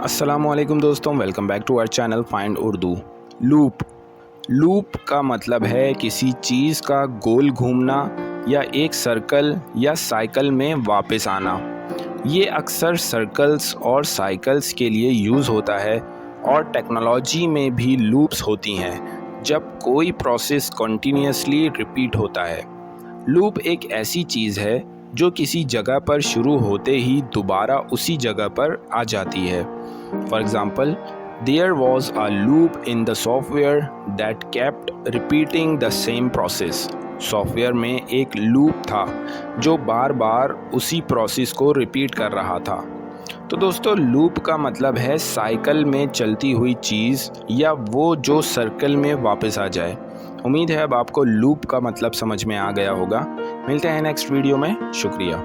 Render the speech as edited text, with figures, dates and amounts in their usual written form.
अस्सलामुअलैकुम दोस्तों, welcome back to our channel find Urdu. Loop का मतलब है किसी चीज़ का गोल घूमना या एक सर्कल या साइकिल में वापस आना। ये अक्सर सर्कल्स और साइकिल्स के लिए यूज़ होता है और टेक्नोलॉजी में भी लूप्स होती हैं जब कोई प्रोसेस कॉन्टीन्यूसली रिपीट होता है। लूप एक ऐसी चीज़ है जो किसी जगह पर शुरू होते ही दोबारा उसी जगह पर आ जाती है। For example, there was a loop in the software that kept repeating the same process. Software में एक लूप था जो बार बार उसी प्रोसेस को रिपीट कर रहा था। तो दोस्तों, लूप का मतलब है साइकिल में चलती हुई चीज़ या वो जो सर्कल में वापस आ जाए। उम्मीद है अब आपको लूप का मतलब समझ में आ गया होगा। मिलते हैं नेक्स्ट वीडियो में। शुक्रिया।